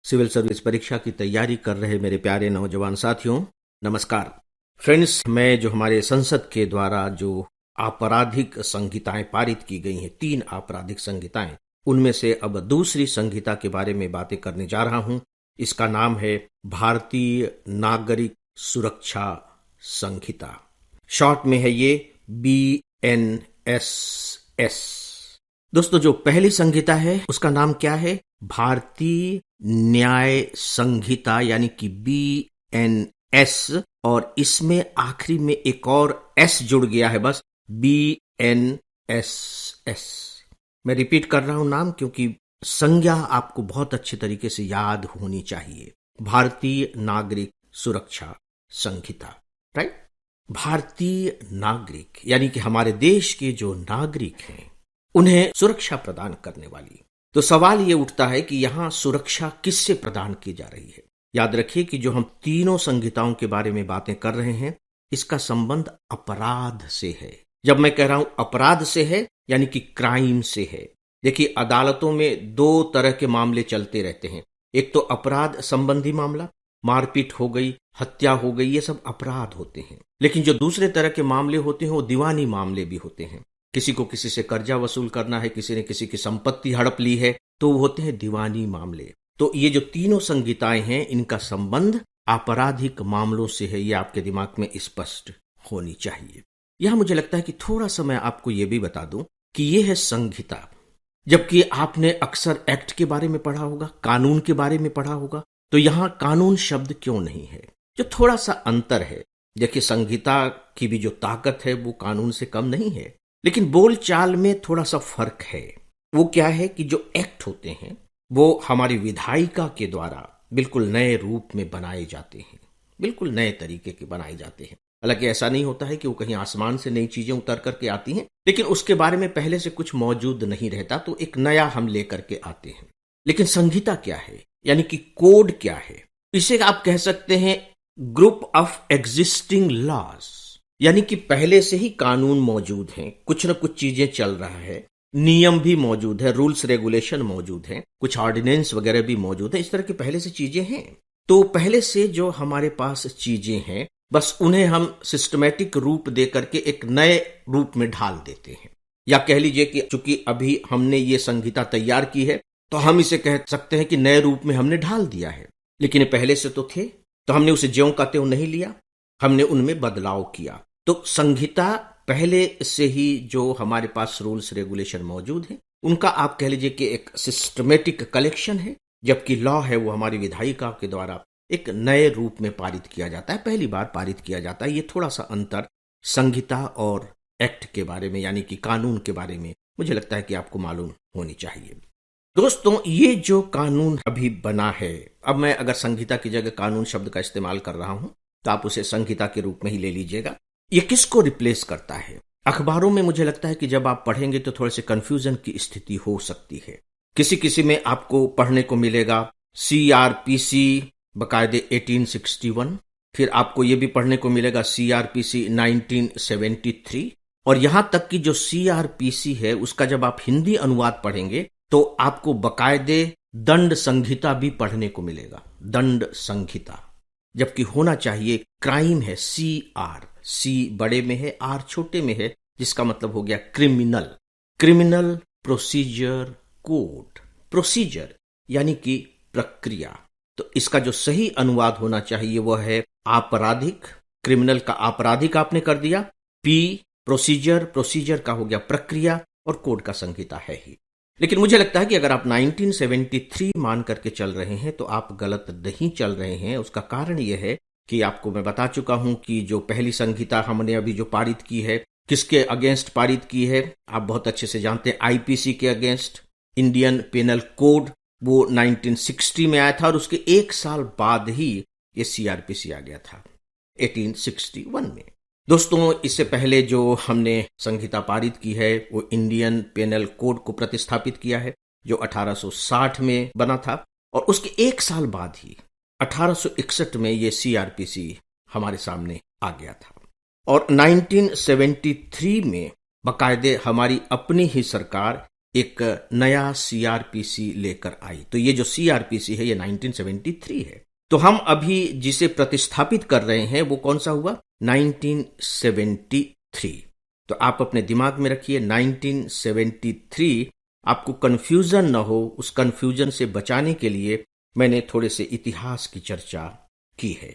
Civil service परीक्षा की तैयारी कर रहे मेरे प्यारे नौजवान साथियों, नमस्कार। फ्रेंड्स, मैं जो हमारे संसद के द्वारा जो आपराधिक संहिताएं पारित की गई हैं, 3 आपराधिक संहिताएं, उनमें से अब दूसरी संहिता के बारे में बातें करने जा रहा हूं। इसका नाम है भारतीय नागरिक सुरक्षा संहिता। शॉर्ट में है ये BNSS। दोस्तों, जो पहली संहिता है उसका नाम क्या है? भारतीय न्याय संहिता, यानी कि BNS, और इसमें आखिरी में एक और S जुड़ गया है, बस BNSS। मैं रिपीट कर रहा हूं नाम, क्योंकि संज्ञा आपको बहुत अच्छे तरीके से याद होनी चाहिए। भारतीय नागरिक सुरक्षा संहिता, राइट। भारतीय नागरिक यानी कि हमारे देश के जो नागरिक हैं उन्हें सुरक्षा प्रदान करने वाली। तो सवाल ये उठता है कि यहां सुरक्षा किससे प्रदान की जा रही है? याद रखिए कि जो हम तीनों संहिताओं के बारे में बातें कर रहे हैं, इसका संबंध अपराध से है। जब मैं कह रहा हूं अपराध से है, यानी कि क्राइम से है। देखिए, अदालतों में 2 तरह के मामले चलते रहते हैं। एक तो अपराध संबंधी मामला, मारपीट हो गई, हत्या हो गई, ये सब अपराध होते हैं। लेकिन जो दूसरे तरह के मामले होते हैं वो दीवानी मामले भी होते हैं। किसी को किसी से कर्जा वसूल करना है, किसी ने किसी की संपत्ति हड़प ली है, तो वो होते हैं दीवानी मामले। तो ये जो तीनों संहिताएं हैं, इनका संबंध आपराधिक मामलों से है। ये आपके दिमाग में स्पष्ट होनी चाहिए। यहां मुझे लगता है कि थोड़ा सा मैं आपको ये भी बता दूं कि ये है संहिता, जबकि आपने अक्सर एक्ट के बारे में पढ़ा होगा, कानून के बारे में पढ़ा होगा। तो यहां कानून शब्द क्यों नहीं है? जो थोड़ा सा अंतर है। देखिए, संहिता की भी जो ताकत है वो कानून से कम नहीं है, लेकिन बोलचाल में थोड़ा सा फर्क है। वो क्या है कि जो एक्ट होते हैं वो हमारी विधायिका के द्वारा बिल्कुल नए रूप में बनाए जाते हैं, बिल्कुल नए तरीके के बनाए जाते हैं। हालांकि ऐसा नहीं होता है कि वो कहीं आसमान से नई चीजें उतर करके आती हैं, लेकिन उसके बारे में पहले से कुछ मौजूद नहीं रहता, तो एक नया हम लेकर के आते हैं। लेकिन संहिता क्या है, यानी कि कोड क्या है? इसे आप कह सकते हैं ग्रुप ऑफ एग्जिस्टिंग लॉज, यानी कि पहले से ही कानून मौजूद हैं, कुछ न कुछ चीजें चल रहा है, नियम भी मौजूद है, रूल्स रेगुलेशन मौजूद हैं, कुछ ऑर्डिनेंस वगैरह भी मौजूद है। इस तरह की पहले से चीजें हैं। तो पहले से जो हमारे पास चीजें हैं, बस उन्हें हम सिस्टमैटिक रूप दे करके एक नए रूप में ढाल देते हैं। या कह लीजिए कि चूंकि अभी हमने ये संहिता तैयार की है, तो हम इसे कह सकते हैं कि नए रूप में हमने ढाल दिया है। लेकिन पहले से तो थे, तो हमने उसे ज्यों का त्यों नहीं लिया, हमने उनमें बदलाव किया। तो संहिता पहले से ही जो हमारे पास रूल्स रेगुलेशन मौजूद है, उनका आप कह लीजिए कि एक सिस्टमेटिक कलेक्शन है, जबकि लॉ है वो हमारी विधायिका के द्वारा एक नए रूप में पारित किया जाता है, पहली बार पारित किया जाता है। ये थोड़ा सा अंतर संहिता और एक्ट के बारे में, यानी कि कानून के बारे में, मुझे लगता है कि आपको मालूम होनी चाहिए। दोस्तों, ये जो कानून अभी बना है, अब मैं अगर संहिता की जगह कानून शब्द का इस्तेमाल कर रहा हूं, तो आप उसे संहिता के रूप में ही ले लीजिएगा। ये किसको रिप्लेस करता है? अखबारों में मुझे लगता है कि जब आप पढ़ेंगे तो थोड़े से कंफ्यूजन की स्थिति हो सकती है। किसी में आपको पढ़ने को मिलेगा CRPC बकायदे 1861, फिर आपको यह भी पढ़ने को मिलेगा CRPC 1973, और यहां तक कि जो CRPC है उसका जब आप हिंदी अनुवाद पढ़ेंगे तो आपको बकायदे दंड संहिता भी पढ़ने को मिलेगा, दंड संहिता। जबकि होना चाहिए क्राइम है, C बड़े में है, R छोटे में है, जिसका मतलब हो गया criminal, criminal procedure code. Procedure यानी कि प्रक्रिया। तो इसका जो सही अनुवाद होना चाहिए वह है आपराधिक। क्रिमिनल का आपराधिक आपने कर दिया, P प्रोसीजर, प्रोसीजर का हो गया प्रक्रिया, और कोड का संहिता है ही। लेकिन मुझे लगता है कि अगर आप 1973 मान करके चल रहे हैं तो आप गलत नहीं चल रहे हैं। उसका कारण यह है कि आपको मैं बता चुका हूं कि जो पहली संहिता हमने अभी जो पारित की है, किसके अगेंस्ट पारित की है? आप बहुत अच्छे से जानते हैं, IPC के अगेंस्ट, इंडियन पेनल कोड, वो 1960 में आया था, और उसके 1 साल बाद ही ये CRPC आ गया था 1861 में। दोस्तों, इससे पहले जो हमने संहिता पारित की है वो इंडियन पेनल कोड को प्रतिस्थापित किया है, जो 1860 में बना था, और उसके 1 साल बाद ही 1861 में ये CRPC हमारे सामने आ गया था। और 1973 में बाकायदे हमारी अपनी ही सरकार एक नया सीआरपीसी लेकर आई। तो ये जो सीआरपीसी है ये 1973 है। तो हम अभी जिसे प्रतिस्थापित कर रहे हैं वो कौन सा हुआ? 1973। तो आप अपने दिमाग में रखिए 1973। आपको कंफ्यूजन ना हो, उस कंफ्यूजन से बचाने के लिए मैंने थोड़े से इतिहास की चर्चा की है।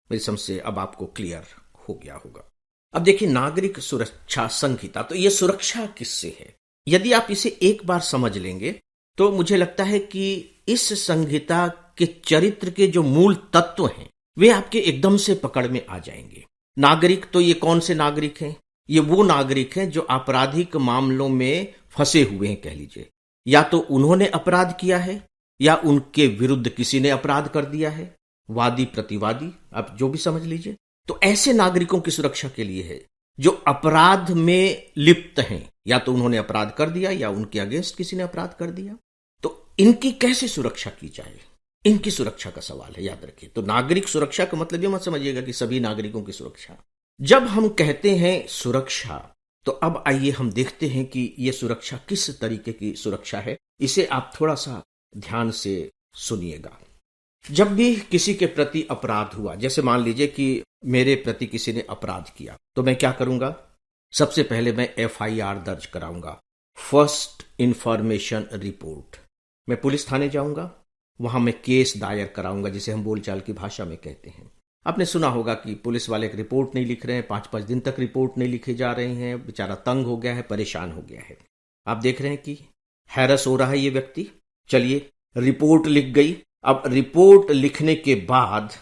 मेरी समझ से अब आपको क्लियर हो गया होगा। अब देखिए, नागरिक सुरक्षा संहिता, तो ये सुरक्षा किससे है? यदि आप इसे एक बार समझ लेंगे तो मुझे लगता है कि इस संहिता के चरित्र के जो मूल तत्व हैं वे आपके एकदम से पकड़ में आ जाएंगे। नागरिक, तो ये कौन से नागरिक हैं? ये वो नागरिक हैं जो आपराधिक मामलों में फंसे हुए हैं, कह लीजिए। या तो उन्होंने अपराध किया है या उनके विरुद्ध किसी ने अपराध कर दिया है, वादी प्रतिवादी, आप जो भी समझ लीजिए। तो ऐसे नागरिकों की सुरक्षा के लिए है जो अपराध में लिप्त हैं, या तो उन्होंने अपराध कर दिया या उनके अगेंस्ट किसी ने अपराध कर दिया। तो इनकी कैसे सुरक्षा की जाए, इनकी सुरक्षा का सवाल है, याद रखिए। तो नागरिक सुरक्षा का मतलब ये मत समझिएगा कि सभी नागरिकों की सुरक्षा। जब हम कहते हैं सुरक्षा, तो अब आइए हम देखते हैं कि यह सुरक्षा किस तरीके की सुरक्षा है। इसे आप थोड़ा सा ध्यान से सुनिएगा। जब भी किसी के प्रति अपराध हुआ, जैसे मान लीजिए कि मेरे प्रति किसी ने अपराध किया, तो मैं क्या करूंगा? सबसे पहले मैं एफआईआर दर्ज कराऊंगा, फर्स्ट इंफॉर्मेशन रिपोर्ट। मैं पुलिस थाने जाऊंगा, वहां मैं केस दायर कराऊंगा, जिसे हम बोलचाल की भाषा में कहते हैं। आपने सुना होगा कि पुलिस वाले एक रिपोर्ट नहीं लिख रहे हैं, 5-5 दिन तक रिपोर्ट नहीं लिखे जा रहे हैं, बेचारा तंग हो गया है, परेशान हो गया है। आप देख रहे हैं कि हैरस हो रहा है ये व्यक्ति। चलिए, रिपोर्ट लिख गई। अब रिपोर्ट लिखने के बाद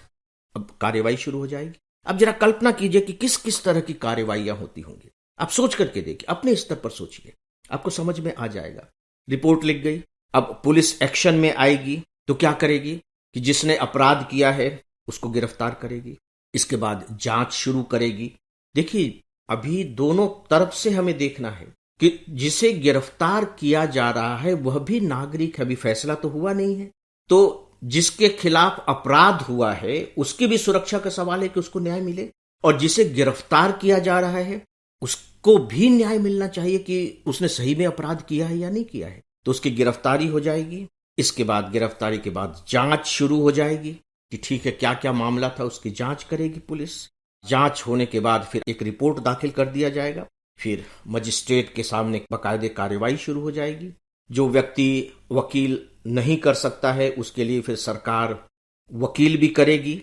अब कार्रवाई शुरू हो जाएगी। अब जरा कल्पना कीजिए कि किस किस तरह की कार्रवाइयां होती होंगी। आप सोच करके देखिए, अपने स्तर पर सोचिए, आपको समझ में आ जाएगा। रिपोर्ट लिख गई, अब पुलिस एक्शन में आएगी। तो क्या करेगी कि जिसने अपराध किया है उसको गिरफ्तार करेगी, इसके बाद जांच शुरू करेगी। देखिए, अभी दोनों तरफ से हमें देखना है कि जिसे गिरफ्तार किया जा रहा है वह भी नागरिक है, अभी फैसला तो हुआ नहीं है। तो जिसके खिलाफ अपराध हुआ है उसकी भी सुरक्षा का सवाल है कि उसको न्याय मिले, और जिसे गिरफ्तार किया जा रहा है उसको भी न्याय मिलना चाहिए कि उसने सही में अपराध किया है या नहीं किया है। तो उसकी गिरफ्तारी हो जाएगी। इसके बाद गिरफ्तारी के बाद जांच शुरू हो जाएगी कि ठीक है, क्या क्या मामला था, उसकी जांच करेगी पुलिस। जांच होने के बाद फिर एक रिपोर्ट दाखिल कर दिया जाएगा। फिर मजिस्ट्रेट के सामने बाकायदे कार्रवाई शुरू हो जाएगी। जो व्यक्ति वकील नहीं कर सकता है उसके लिए फिर सरकार वकील भी करेगी।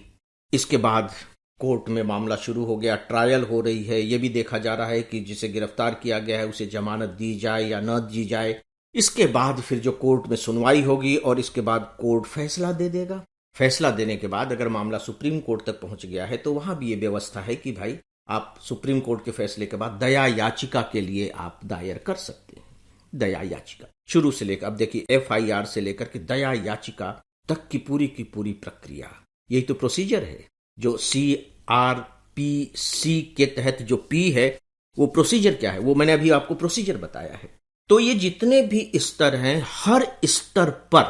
इसके बाद कोर्ट में मामला शुरू हो गया, ट्रायल हो रही है। यह भी देखा जा रहा है कि जिसे गिरफ्तार किया गया है उसे जमानत दी जाए या न दी जाए। इसके बाद फिर जो कोर्ट में सुनवाई होगी और इसके बाद कोर्ट फैसला दे देगा। फैसला देने के बाद अगर मामला सुप्रीम कोर्ट तक पहुंच गया है तो वहां भी ये व्यवस्था है कि भाई आप सुप्रीम कोर्ट के फैसले के बाद दया याचिका के लिए आप दायर कर सकते हैं। दया याचिका शुरू से लेकर, अब देखिए, एफआईआर से लेकर के दया याचिका तक की पूरी प्रक्रिया, यही तो प्रोसीजर है। जो सीआरपीसी के तहत जो पी है वो प्रोसीजर क्या है, वो मैंने अभी आपको प्रोसीजर बताया है। तो ये जितने भी स्तर हैं, हर स्तर पर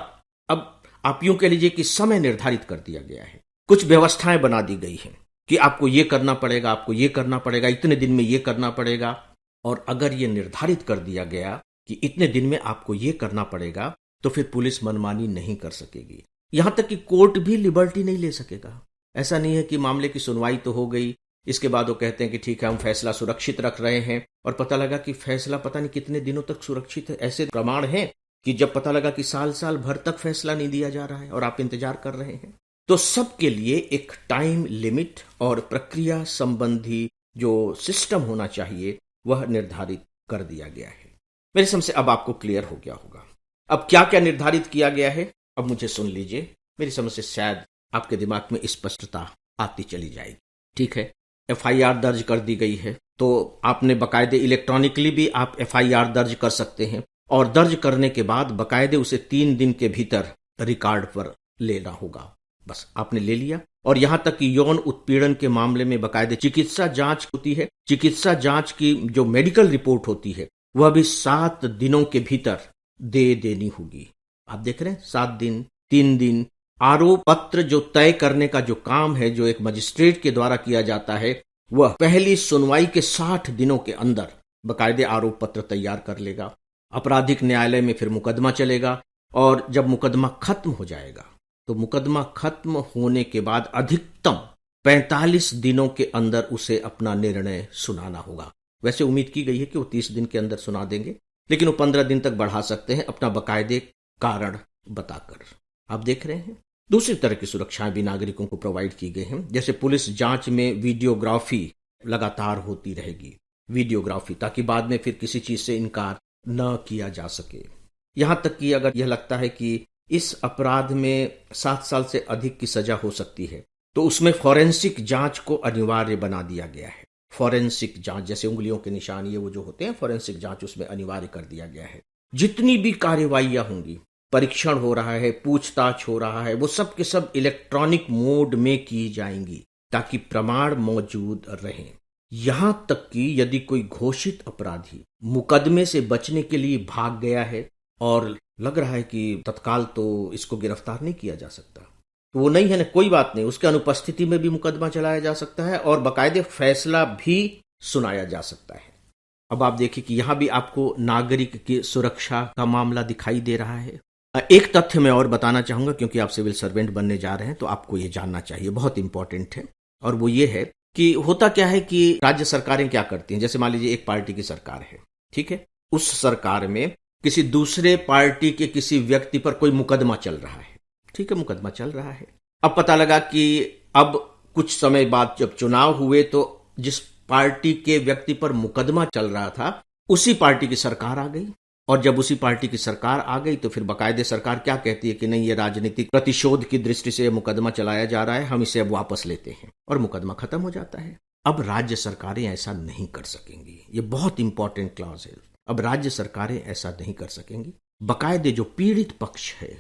अब आप यूं कह लीजिए कि समय निर्धारित कर दिया गया है। कुछ व्यवस्थाएं बना दी गई हैं कि आपको ये करना पड़ेगा, आपको ये करना पड़ेगा, इतने दिन में ये करना पड़ेगा। और अगर ये निर्धारित कर दिया गया कि इतने दिन में आपको ये करना पड़ेगा तो फिर पुलिस मनमानी नहीं कर सकेगी। यहां तक कि कोर्ट भी लिबर्टी नहीं ले सकेगा। ऐसा नहीं है कि मामले की सुनवाई तो हो गई, इसके बाद वो कहते हैं कि ठीक है हम फैसला सुरक्षित रख रहे हैं, और पता लगा कि फैसला पता नहीं कितने दिनों तक सुरक्षित है। ऐसे प्रमाण हैं कि जब पता लगा कि साल भर तक फैसला नहीं दिया जा रहा है और आप इंतजार कर रहे हैं। तो सबके लिए एक टाइम लिमिट और प्रक्रिया संबंधी जो सिस्टम होना चाहिए वह निर्धारित कर दिया गया है। मेरे समझ से अब आपको क्लियर हो गया होगा। अब क्या क्या निर्धारित किया गया है अब मुझे सुन लीजिए, मेरी समझ से शायद आपके दिमाग में स्पष्टता आती चली जाएगी। ठीक है, एफआईआर दर्ज कर दी गई है, तो आपने बकायदे इलेक्ट्रॉनिकली भी आप एफआईआर दर्ज कर सकते हैं, और दर्ज करने के बाद बकायदे उसे 3 दिन के भीतर रिकॉर्ड पर लेना होगा। बस आपने ले लिया। और यहां तक कि यौन उत्पीड़न के मामले में बकायदे चिकित्सा जांच होती है। चिकित्सा जांच की जो मेडिकल रिपोर्ट होती है वह भी 7 दिनों के भीतर दे देनी होगी। आप देख रहे हैं, 7 दिन, 3 दिन। आरोप पत्र जो तय करने का जो काम है, जो एक मजिस्ट्रेट के द्वारा किया जाता है, वह पहली सुनवाई के 60 दिनों के अंदर बकायदे आरोप पत्र तैयार कर लेगा। आपराधिक न्यायालय में फिर मुकदमा चलेगा, और जब मुकदमा खत्म हो जाएगा तो मुकदमा खत्म होने के बाद अधिकतम 45 दिनों के अंदर उसे अपना निर्णय सुनाना होगा। वैसे उम्मीद की गई है कि वो 30 दिन के अंदर सुना देंगे, लेकिन वो 15 दिन तक बढ़ा सकते हैं अपना बाकायदे कारण बताकर। आप देख रहे हैं दूसरी तरह की सुरक्षाएं भी नागरिकों को प्रोवाइड की गई हैं, जैसे पुलिस जांच में वीडियोग्राफी लगातार होती रहेगी, वीडियोग्राफी, ताकि बाद में फिर किसी चीज से इनकार न किया जा सके। यहां तक कि अगर यह लगता है कि इस अपराध में 7 साल से अधिक की सजा हो सकती है, तो उसमें फॉरेंसिक जांच को अनिवार्य बना दिया गया है। फॉरेंसिक जांच, जैसे उंगलियों के निशान ये वो जो होते हैं, फॉरेंसिक जांच उसमें अनिवार्य कर दिया गया है। जितनी भी कार्यवाहियां होंगी, परीक्षण हो रहा है, पूछताछ हो रहा है, वो सब के सब इलेक्ट्रॉनिक मोड में की जाएंगी ताकि प्रमाण मौजूद रहें। यहां तक कि यदि कोई घोषित अपराधी मुकदमे से बचने के लिए भाग गया है और लग रहा है कि तत्काल तो इसको गिरफ्तार नहीं किया जा सकता, तो वो नहीं है ना, कोई बात नहीं, उसके अनुपस्थिति में भी मुकदमा चलाया जा सकता है और बाकायदे फैसला भी सुनाया जा सकता है। अब आप देखिए कि यहां भी आपको नागरिक की सुरक्षा का मामला दिखाई दे रहा है। एक तथ्य मैं और बताना चाहूंगा, क्योंकि आप सिविल सर्वेंट बनने जा रहे हैं तो आपको ये जानना चाहिए, बहुत इंपॉर्टेंट है। और वो ये है कि होता क्या है कि राज्य सरकारें क्या करती हैं। जैसे मान लीजिए एक पार्टी की सरकार है, ठीक है, उस सरकार में किसी दूसरे पार्टी के किसी व्यक्ति पर कोई मुकदमा चल रहा है, ठीक है, मुकदमा चल रहा है। अब पता लगा कि अब कुछ समय बाद जब चुनाव हुए तो जिस पार्टी के व्यक्ति पर मुकदमा चल रहा था उसी पार्टी की सरकार आ गई, और जब उसी पार्टी की सरकार आ गई तो फिर बाकायदे सरकार क्या कहती है कि नहीं, ये राजनीतिक प्रतिशोध की दृष्टि से मुकदमा चलाया जा रहा है, हम इसे अब वापस लेते हैं, और मुकदमा खत्म हो जाता है। अब राज्य सरकारें ऐसा नहीं कर सकेंगी, ये बहुत इंपॉर्टेंट क्लॉज है। अब राज्य सरकारें ऐसा नहीं कर सकेंगी। बाकायदे जो पीड़ित पक्ष है,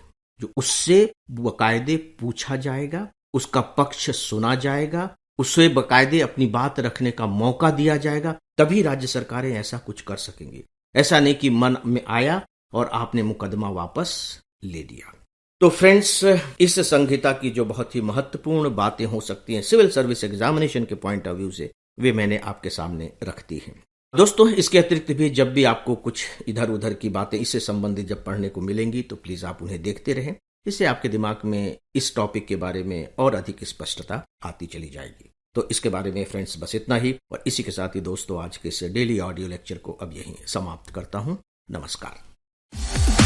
जो उससे बाकायदे पूछा जाएगा, उसका पक्ष सुना जाएगा, उसे बाकायदे अपनी बात रखने का मौका दिया जाएगा, तभी राज्य सरकारें ऐसा कुछ कर सकेंगी। ऐसा नहीं कि मन में आया और आपने मुकदमा वापस ले लिया। तो फ्रेंड्स, इस संहिता की जो बहुत ही महत्वपूर्ण बातें हो सकती हैं सिविल सर्विस एग्जामिनेशन के पॉइंट ऑफ व्यू से, वे मैंने आपके सामने रख दी हैं। दोस्तों, इसके अतिरिक्त भी जब भी आपको कुछ इधर उधर की बातें इससे संबंधित जब पढ़ने को मिलेंगी तो प्लीज आप उन्हें देखते रहें। इससे आपके दिमाग में इस टॉपिक के बारे में और अधिक स्पष्टता आती चली जाएगी। तो इसके बारे में फ्रेंड्स बस इतना ही, और इसी के साथ ही दोस्तों आज के इस डेली ऑडियो लेक्चर को अब यहीं समाप्त करता हूं। नमस्कार।